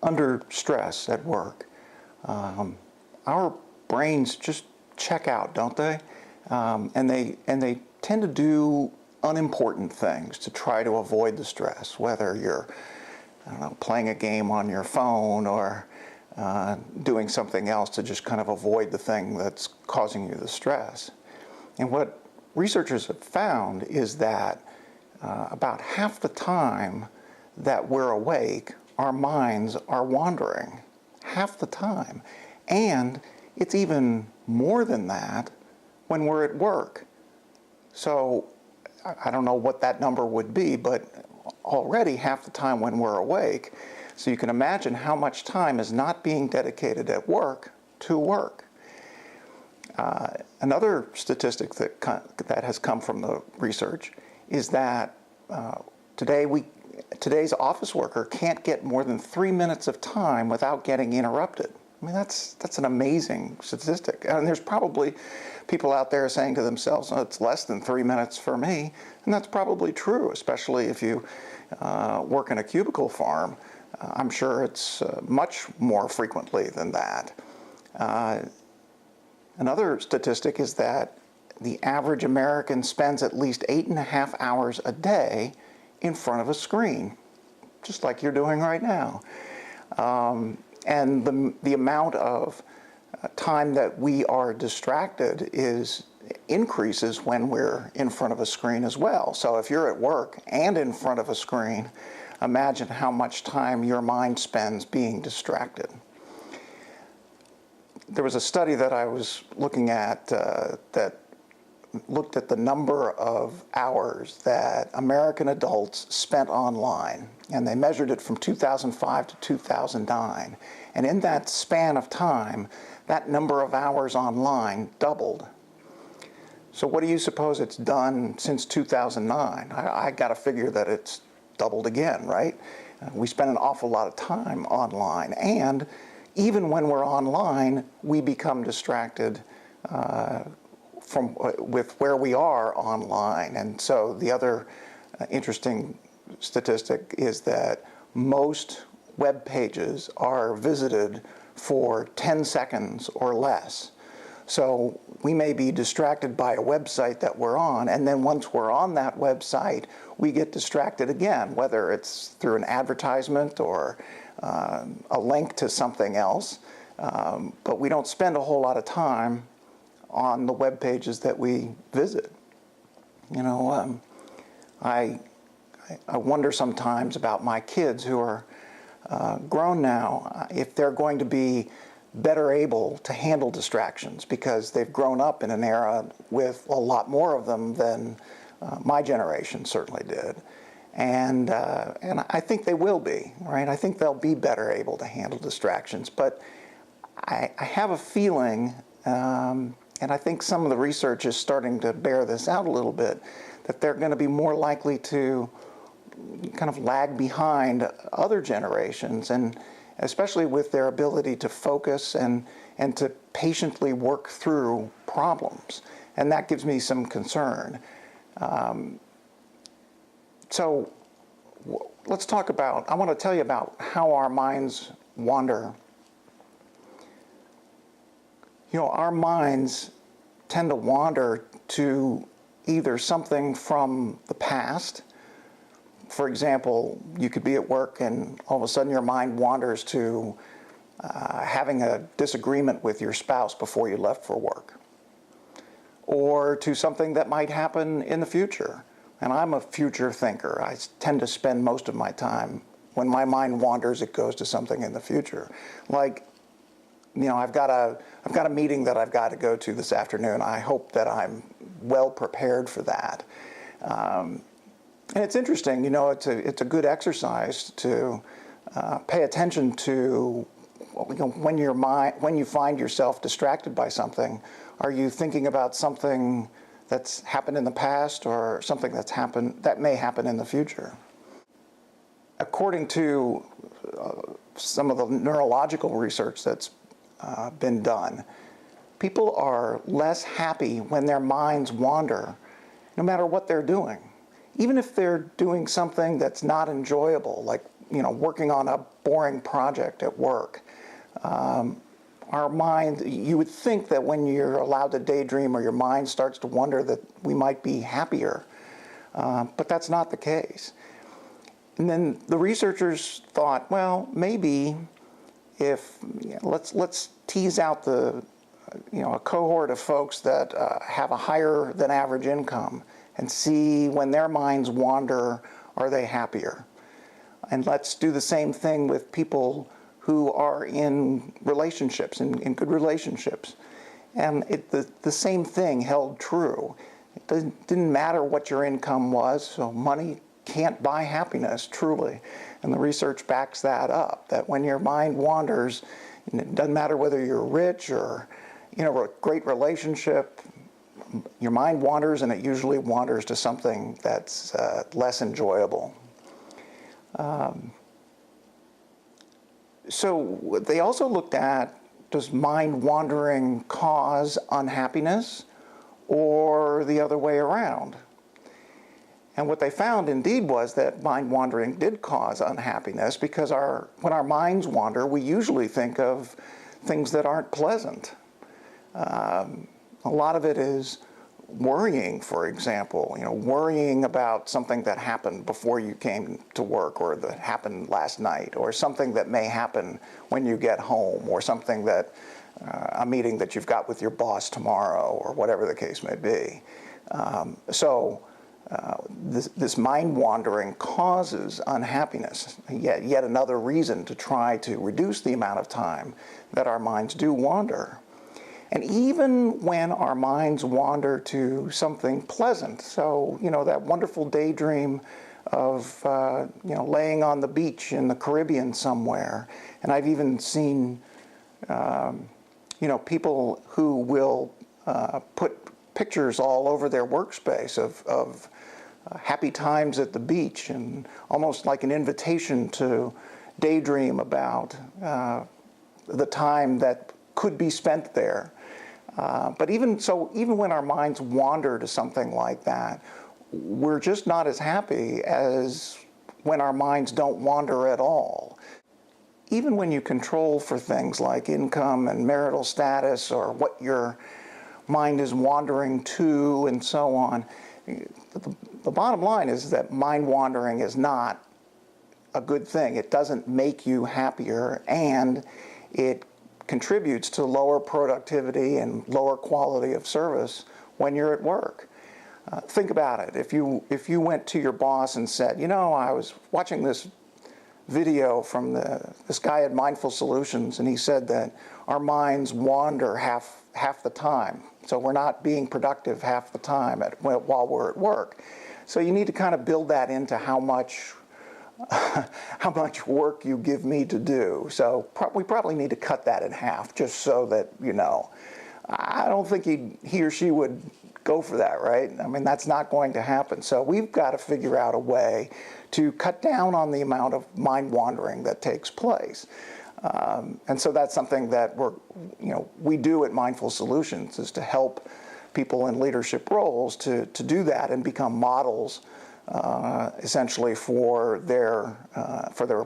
under stress at work, our brains just check out, don't they? And they tend to do unimportant things to try to avoid the stress, whether you're, I don't know, playing a game on your phone or doing something else to just kind of avoid the thing that's causing you the stress. And what researchers have found is that about half the time that we're awake, our minds are wandering. Half the time. And it's even more than that when we're at work. So I don't know what that number would be, but already half the time when we're awake. So you can imagine how much time is not being dedicated at work to work. Another statistic that has come from the research is that today's office worker can't get more than 3 minutes of time without getting interrupted. I mean, that's an amazing statistic. And there's probably people out there saying to themselves, oh, it's less than 3 minutes for me. And that's probably true, especially if you work in a cubicle farm. I'm sure it's much more frequently than that. Another statistic is that the average American spends at least 8.5 hours a day in front of a screen, just like you're doing right now. And the amount of time that we are distracted increases when we're in front of a screen as well. So if you're at work and in front of a screen, imagine how much time your mind spends being distracted. There was a study that I was looking at that looked at the number of hours that American adults spent online, and they measured it from 2005 to 2009. And in that span of time, that number of hours online doubled. So what do you suppose it's done since 2009? I got to figure that it's doubled again, right? We spend an awful lot of time online, and even when we're online, we become distracted with where we are online. And so the other interesting statistic is that most web pages are visited for 10 seconds or less. So we may be distracted by a website that we're on, and then once we're on that website, we get distracted again, whether it's through an advertisement or a link to something else. But we don't spend a whole lot of time on the web pages that we visit. You know, I wonder sometimes about my kids who are grown now, if they're going to be better able to handle distractions, because they've grown up in an era with a lot more of them than my generation certainly did. And I think they will be, right? I think they'll be better able to handle distractions. But I have a feeling, and I think some of the research is starting to bear this out a little bit, that they're going to be more likely to kind of lag behind other generations, and especially with their ability to focus and to patiently work through problems. And that gives me some concern. So let's talk about, I want to tell you about how our minds wander. You know, our minds tend to wander to either something from the past. For example, you could be at work and all of a sudden your mind wanders to having a disagreement with your spouse before you left for work, or to something that might happen in the future. And I'm a future thinker. I tend to spend most of my time, when my mind wanders, it goes to something in the future. Like, you know, I've got a meeting that I've got to go to this afternoon. I hope that I'm well prepared for that. And it's interesting, you know, it's a good exercise to pay attention to, you know, when you find yourself distracted by something. Are you thinking about something that's happened in the past, or something that may happen in the future? According to some of the neurological research that's been done, people are less happy when their minds wander, no matter what they're doing. Even if they're doing something that's not enjoyable, like working on a boring project at work. Our mind, you would think that when you're allowed to daydream or your mind starts to wonder that we might be happier, but that's not the case. And then the researchers thought, well, maybe if, let's tease out a cohort of folks that have a higher than average income and see when their minds wander, are they happier? And let's do the same thing with people who are in relationships, in good relationships. And the same thing held true. It didn't matter what your income was, so money can't buy happiness, truly. And the research backs that up, that when your mind wanders, it doesn't matter whether you're rich or a great relationship, your mind wanders, and it usually wanders to something that's less enjoyable. So they also looked at, does mind wandering cause unhappiness or the other way around? And what they found indeed was that mind wandering did cause unhappiness, because when our minds wander, we usually think of things that aren't pleasant. A lot of it is worrying, for example, worrying about something that happened before you came to work, or that happened last night, or something that may happen when you get home, or something that, a meeting that you've got with your boss tomorrow, or whatever the case may be. This mind wandering causes unhappiness, yet another reason to try to reduce the amount of time that our minds do wander. And even when our minds wander to something pleasant, so, that wonderful daydream of, laying on the beach in the Caribbean somewhere. And I've even seen, people who will put pictures all over their workspace of happy times at the beach, and almost like an invitation to daydream about the time that could be spent there. But even when our minds wander to something like that, we're just not as happy as when our minds don't wander at all. Even when you control for things like income and marital status, or what your mind is wandering to and so on, the bottom line is that mind wandering is not a good thing. It doesn't make you happier, and it contributes to lower productivity and lower quality of service when you're at work. Think about it. If you went to your boss and said, I was watching this video from this guy at Mindful Solutions, and he said that our minds wander half the time, so we're not being productive half the time while we're at work. So you need to kind of build that into how much work you give me to do. So we probably need to cut that in half, just so that, I don't think he or she would go for that, right? I mean, that's not going to happen. So we've got to figure out a way to cut down on the amount of mind wandering that takes place. And so that's something that we do at Mindful Solutions, is to help people in leadership roles to do that and become models, essentially for their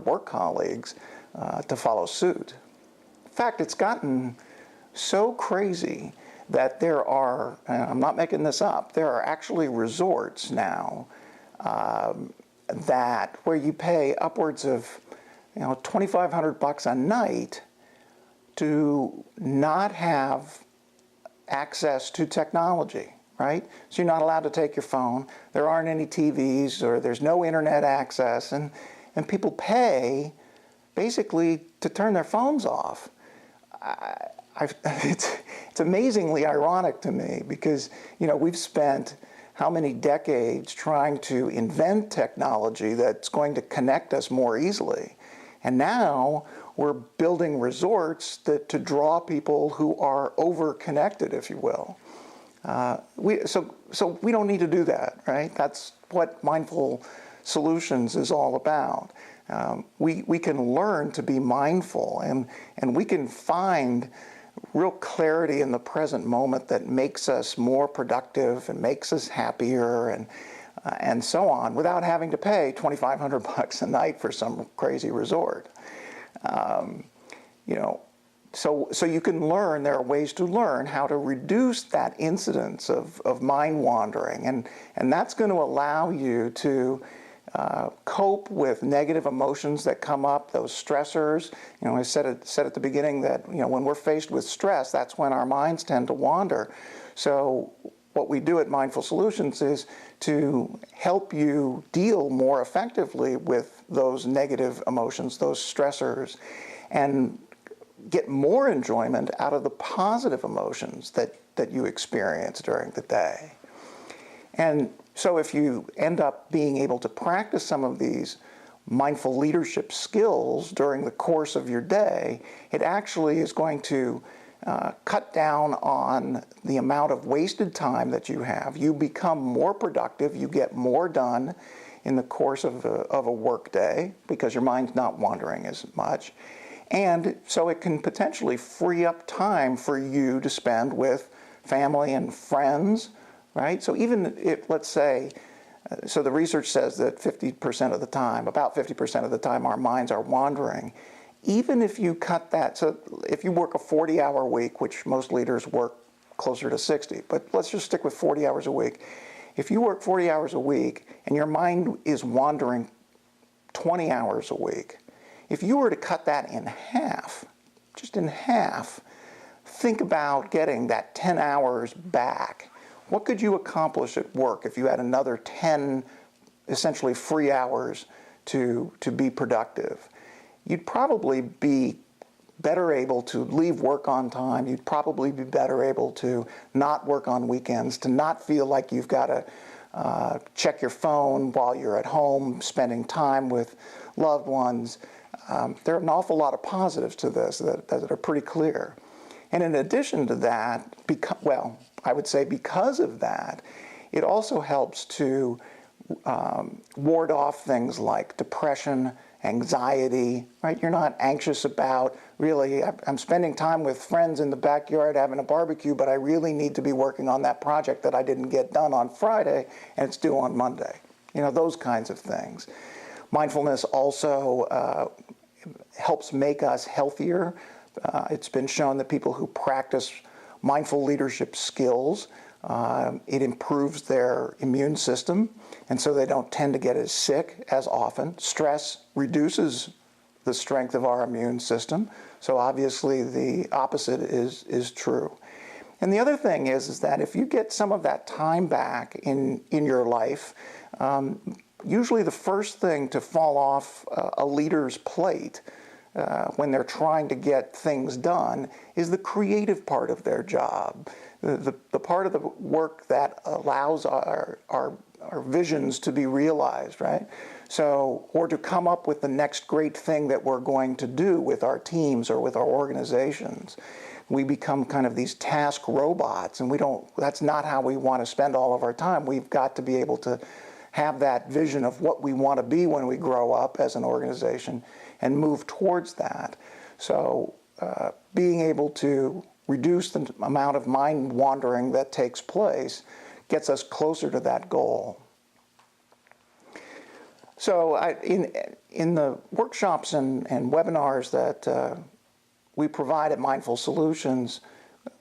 work colleagues to follow suit. In fact, it's gotten so crazy that there are, and I'm not making this up, there are actually resorts now where you pay upwards of $2,500 a night to not have access to technology, right? So you're not allowed to take your phone, there aren't any TVs, or there's no internet access, and people pay basically to turn their phones off. It's amazingly ironic to me, because we've spent how many decades trying to invent technology that's going to connect us more easily, and now we're building resorts to draw people who are over-connected, if you will. So we don't need to do that, right? That's what Mindful Solutions is all about. We can learn to be mindful, and we can find real clarity in the present moment that makes us more productive and makes us happier, and and so on, without having to pay $2,500 a night for some crazy resort. You know, so you can learn, there are ways to learn how to reduce that incidence of mind wandering, and that's going to allow you to cope with negative emotions that come up, those stressors. You know, I said at the beginning that, you know, when we're faced with stress, that's when our minds tend to wander. So what we do at Mindful Solutions is to help you deal more effectively with those negative emotions, those stressors, and get more enjoyment out of the positive emotions that you experience during the day. And so if you end up being able to practice some of these mindful leadership skills during the course of your day, it actually is going to cut down on the amount of wasted time that you have. You become more productive, you get more done in the course of a work day because your mind's not wandering as much. And so it can potentially free up time for you to spend with family and friends, right? So even if, let's say, so the research says that 50% of the time, about 50% of the time, our minds are wandering. Even if you cut that, so if you work a 40-hour week, which most leaders work closer to 60, but let's just stick with 40 hours a week. If you work 40 hours a week and your mind is wandering 20 hours a week, if you were to cut that in half, just in half, think about getting that 10 hours back. What could you accomplish at work if you had another 10 essentially free hours to be productive? You'd probably be better able to leave work on time. You'd probably be better able to not work on weekends, to not feel like you've got to check your phone while you're at home, spending time with loved ones. There are an awful lot of positives to this that are pretty clear. And in addition to that, I would say because of that, it also helps to ward off things like depression, anxiety, right? You're not anxious about, really, I'm spending time with friends in the backyard having a barbecue, but I really need to be working on that project that I didn't get done on Friday and it's due on Monday. You know, those kinds of things. Mindfulness also helps make us healthier. It's been shown that people who practice mindful leadership skills, it improves their immune system, and so they don't tend to get as sick as often. Stress reduces the strength of our immune system, so obviously the opposite is true. And the other thing is that if you get some of that time back in your life, usually the first thing to fall off a leader's plate when they're trying to get things done is the creative part of their job, the part of the work that allows our visions to be realized, right? So, or to come up with the next great thing that we're going to do with our teams or with our organizations. We become kind of these task robots, and that's not how we want to spend all of our time. We've got to be able to have that vision of what we want to be when we grow up as an organization and move towards that. So being able to reduce the amount of mind wandering that takes place gets us closer to that goal. So in the workshops and webinars that we provide at Mindful Solutions,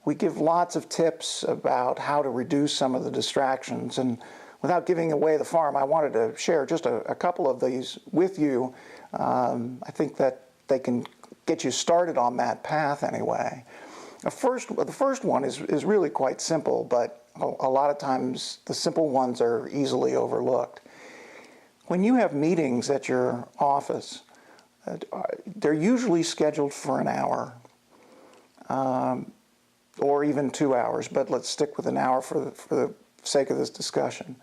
we give lots of tips about how to reduce some of the distractions. And without giving away the farm, I wanted to share just a couple of these with you. I think that they can get you started on that path anyway. The first one is really quite simple, but a lot of times the simple ones are easily overlooked. When you have meetings at your office, they're usually scheduled for an hour or even 2 hours, but let's stick with an hour for the sake of this discussion.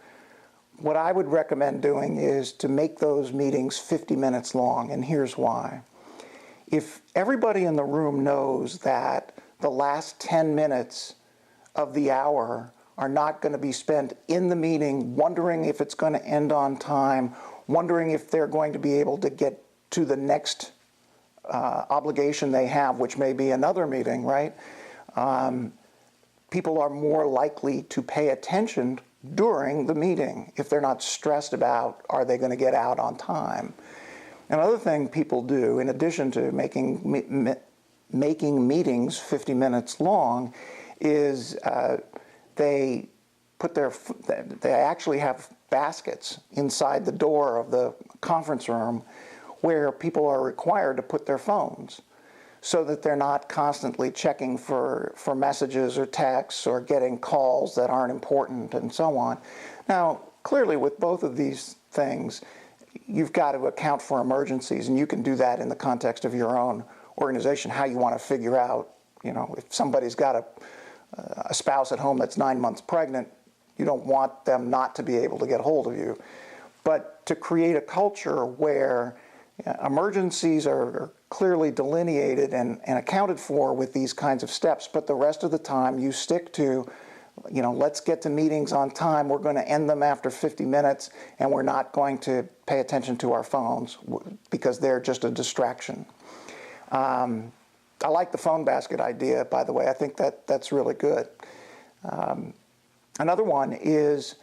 What I would recommend doing is to make those meetings 50 minutes long, and here's why. If everybody in the room knows that the last 10 minutes of the hour are not going to be spent in the meeting wondering if it's going to end on time, wondering if they're going to be able to get to the next obligation they have, which may be another meeting, right? People are more likely to pay attention during the meeting if they're not stressed about are they going to get out on time. Another thing people do, in addition to making meetings 50 minutes long, is they actually have baskets inside the door of the conference room where people are required to put their phones, so that they're not constantly checking for messages or texts or getting calls that aren't important and so on. Now, clearly with both of these things, you've got to account for emergencies, and you can do that in the context of your own organization, how you want to figure out, if somebody's got a spouse at home that's 9 months pregnant, you don't want them not to be able to get hold of you. But to create a culture where emergencies are clearly delineated and accounted for with these kinds of steps, but the rest of the time you stick to, let's get to meetings on time, we're going to end them after 50 minutes, and we're not going to pay attention to our phones because they're just a distraction. I like the phone basket idea, by the way. I think that's really good. Another one is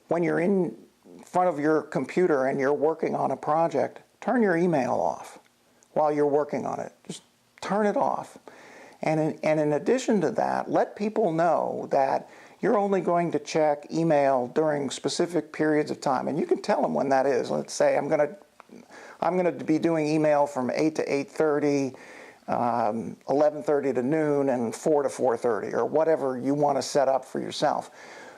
when you're in front of your computer and you're working on a project, turn your email off while you're working on it. Just turn it off. And in addition to that, let people know that you're only going to check email during specific periods of time. And you can tell them when that is. Let's say I'm going to be doing email from 8 to 8:30, 11:30 to noon, and 4 to 4:30, or whatever you want to set up for yourself.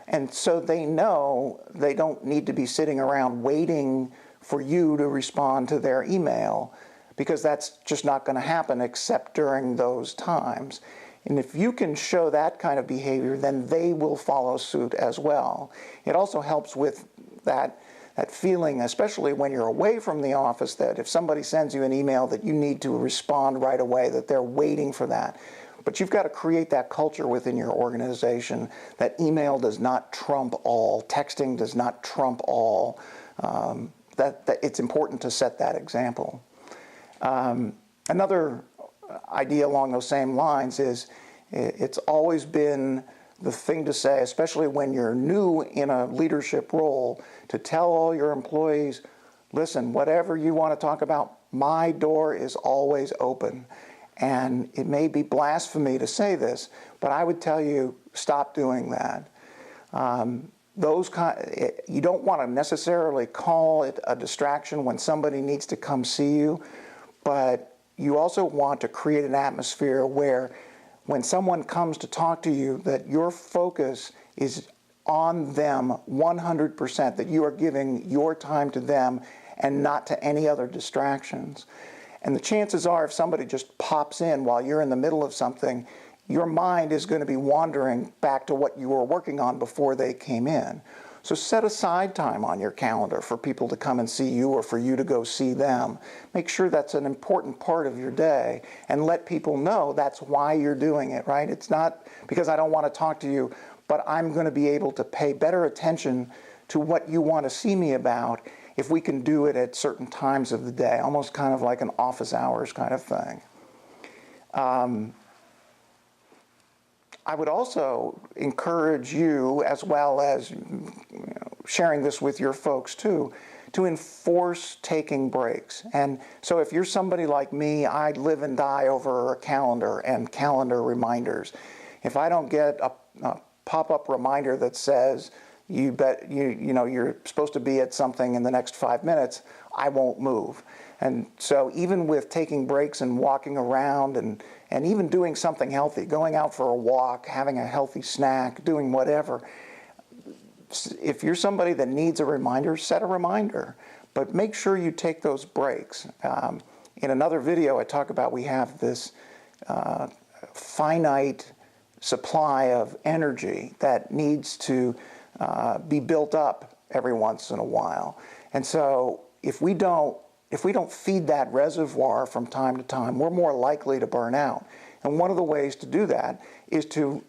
And so they know they don't need to be sitting around waiting for you to respond to their email, because that's just not going to happen except during those times. And if you can show that kind of behavior, then they will follow suit as well. It also helps with that feeling, especially when you're away from the office, that if somebody sends you an email that you need to respond right away, that they're waiting for that. But you've got to create that culture within your organization that email does not trump all, texting does not trump all. That it's important to set that example. Another idea along those same lines is it's always been the thing to say, especially when you're new in a leadership role, to tell all your employees, listen, whatever you want to talk about, my door is always open. And it may be blasphemy to say this, but I would tell you, stop doing that. You don't want to necessarily call it a distraction when somebody needs to come see you, but you also want to create an atmosphere where when someone comes to talk to you, that your focus is on them 100%, that you are giving your time to them and not to any other distractions. And the chances are, if somebody just pops in while you're in the middle of something, your mind is going to be wandering back to what you were working on before they came in. So set aside time on your calendar for people to come and see you, or for you to go see them. Make sure that's an important part of your day, and let people know that's why you're doing it, right? It's not because I don't want to talk to you, but I'm going to be able to pay better attention to what you want to see me about if we can do it at certain times of the day, almost kind of like an office hours kind of thing. I would also encourage you, as well as sharing this with your folks too, to enforce taking breaks. And so if you're somebody like me, I live and die over a calendar and calendar reminders. If I don't get a pop-up reminder that says you're supposed to be at something in the next 5 minutes, I won't move. And so even with taking breaks and walking around and even doing something healthy, going out for a walk, having a healthy snack, doing whatever, if you're somebody that needs a reminder, set a reminder. But make sure you take those breaks. In another video I talk about, we have this finite supply of energy that needs to be built up every once in a while. And so if we don't feed that reservoir from time to time, we're more likely to burn out. And one of the ways to do that is to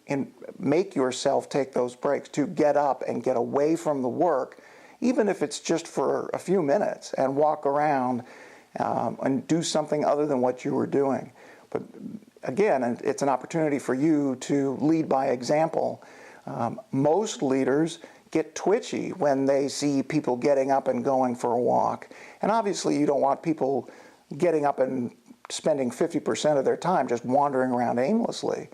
make yourself take those breaks, to get up and get away from the work, even if it's just for a few minutes, and walk around and do something other than what you were doing. But again, it's an opportunity for you to lead by example. Most leaders get twitchy when they see people getting up and going for a walk. And obviously you don't want people getting up and spending 50% of their time just wandering around aimlessly.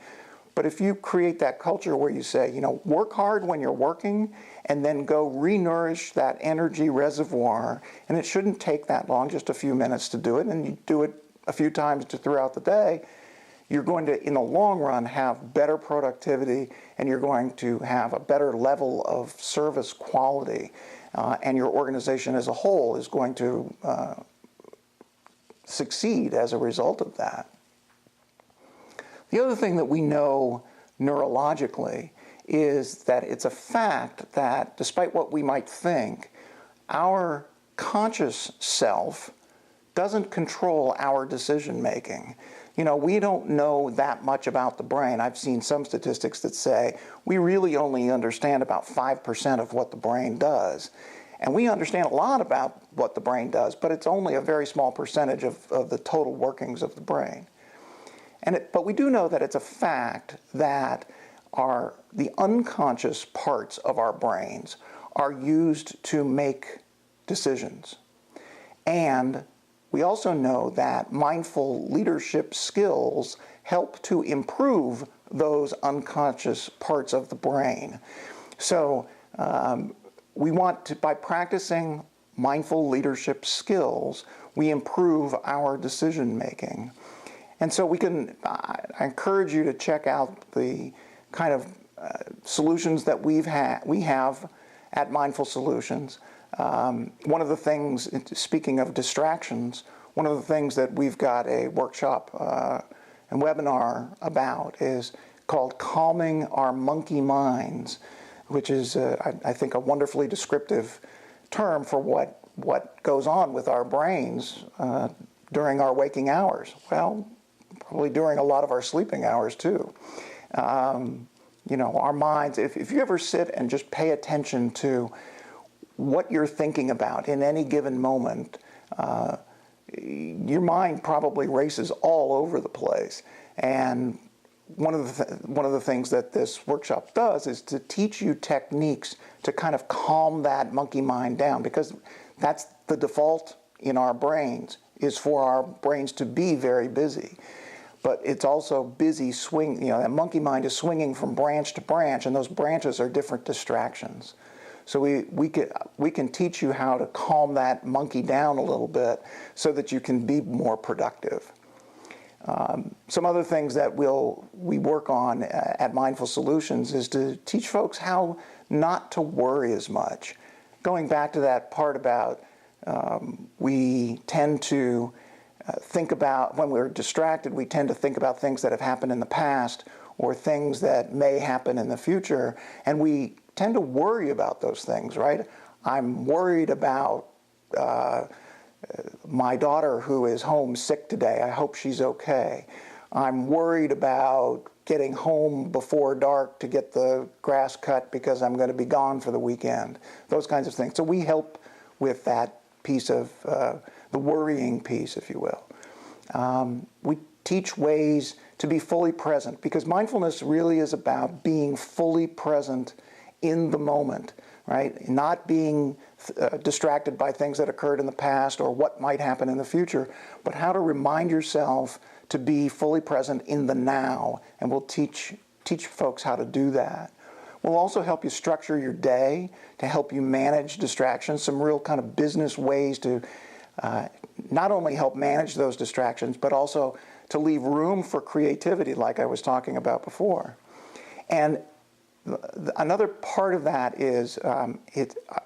But if you create that culture where you say, you know, work hard when you're working and then go re-nourish that energy reservoir, and it shouldn't take that long, just a few minutes to do it, and you do it a few times throughout the day, you're going to, in the long run, have better productivity, and you're going to have a better level of service quality, and your organization as a whole is going to succeed as a result of that. The other thing that we know neurologically is that it's a fact that, despite what we might think, our conscious self doesn't control our decision making. You know, we don't know that much about the brain. I've seen some statistics that say we really only understand about 5% of what the brain does. And we understand a lot about what the brain does, but it's only a very small percentage of the total workings of the brain. But we do know that it's a fact that the unconscious parts of our brains are used to make decisions. And we also know that mindful leadership skills help to improve those unconscious parts of the brain. So we want to, by practicing mindful leadership skills, we improve our decision making. And so I encourage you to check out the kind of solutions that we have at Mindful Solutions. One of the things, speaking of distractions, one of the things that we've got a workshop and webinar about is called Calming Our Monkey Minds, which is, I think, a wonderfully descriptive term for what goes on with our brains during our waking hours. Well, probably during a lot of our sleeping hours too. You know, our minds, if you ever sit and just pay attention to what you're thinking about in any given moment, your mind probably races all over the place. And one of the things that this workshop does is to teach you techniques to kind of calm that monkey mind down, because that's the default in our brains, is for our brains to be very busy. But it's also busy that monkey mind is swinging from branch to branch, and those branches are different distractions. So we can teach you how to calm that monkey down a little bit so that you can be more productive. Some other things that we work on at Mindful Solutions is to teach folks how not to worry as much. Going back to that part about we tend to think about, when we're distracted, we tend to think about things that have happened in the past or things that may happen in the future, and we tend to worry about those things, right? I'm worried about my daughter who is home sick today. I hope she's okay. I'm worried about getting home before dark to get the grass cut because I'm going to be gone for the weekend. Those kinds of things. So we help with that piece of the worrying piece, if you will. We teach ways to be fully present, because mindfulness really is about being fully present in the moment, right? Not being distracted by things that occurred in the past or what might happen in the future, but how to remind yourself to be fully present in the now, and we'll teach folks how to do that. We'll also help you structure your day to help you manage distractions, some real kind of business ways to not only help manage those distractions, but also to leave room for creativity, like I was talking about before. And another part of that is,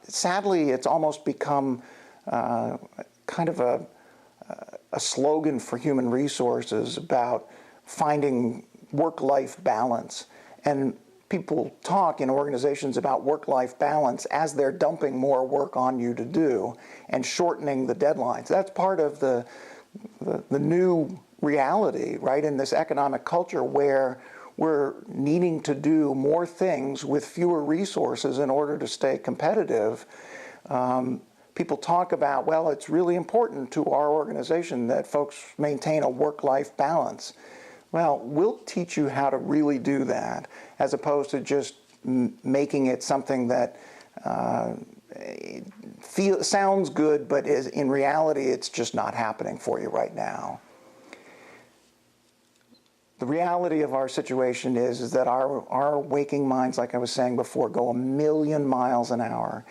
sadly, it's almost become kind of a slogan for human resources about finding work-life balance. And people talk in organizations about work-life balance as they're dumping more work on you to do and shortening the deadlines. That's part of the new reality, right, in this economic culture where we're needing to do more things with fewer resources in order to stay competitive. People talk about, well, it's really important to our organization that folks maintain a work-life balance. Well, we'll teach you how to really do that, as opposed to just making it something that sounds good, but in reality, it's just not happening for you right now. The reality of our situation is that our waking minds, like I was saying before, go 1,000,000 miles an hour.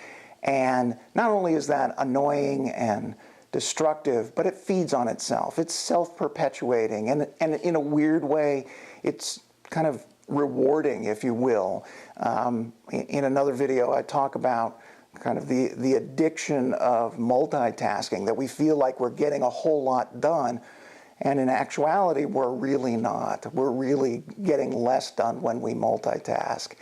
And not only is that annoying and destructive, but it feeds on itself. It's self-perpetuating, and in a weird way, it's kind of rewarding, if you will. In another video, I talk about kind of the addiction of multitasking, that we feel like we're getting a whole lot done, and in actuality, we're really not. We're really getting less done when we multitask.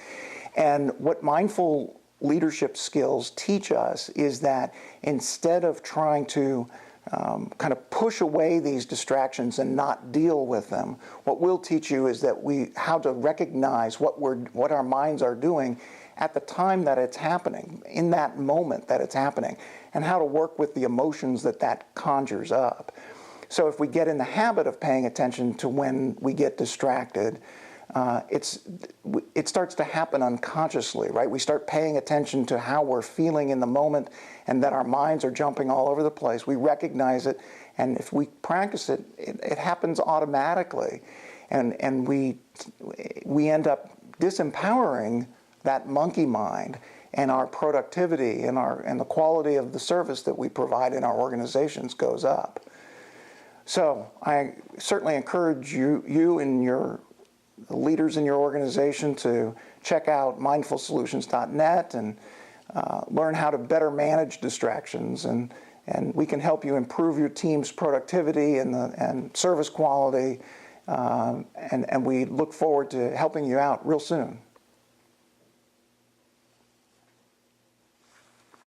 And what mindful leadership skills teach us is that instead of trying to kind of push away these distractions and not deal with them, what we'll teach you is that how to recognize what our minds are doing at the time that it's happening, in that moment that it's happening, and how to work with the emotions that conjures up. So if we get in the habit of paying attention to when we get distracted, it starts to happen unconsciously, right? We start paying attention to how we're feeling in the moment, and that our minds are jumping all over the place. We recognize it, and if we practice it, it happens automatically. And we end up disempowering that monkey mind, and our productivity and the quality of the service that we provide in our organizations goes up. So I certainly encourage you and the leaders in your organization to check out mindfulsolutions.net and learn how to better manage distractions, and we can help you improve your team's productivity and service quality, and we look forward to helping you out real soon.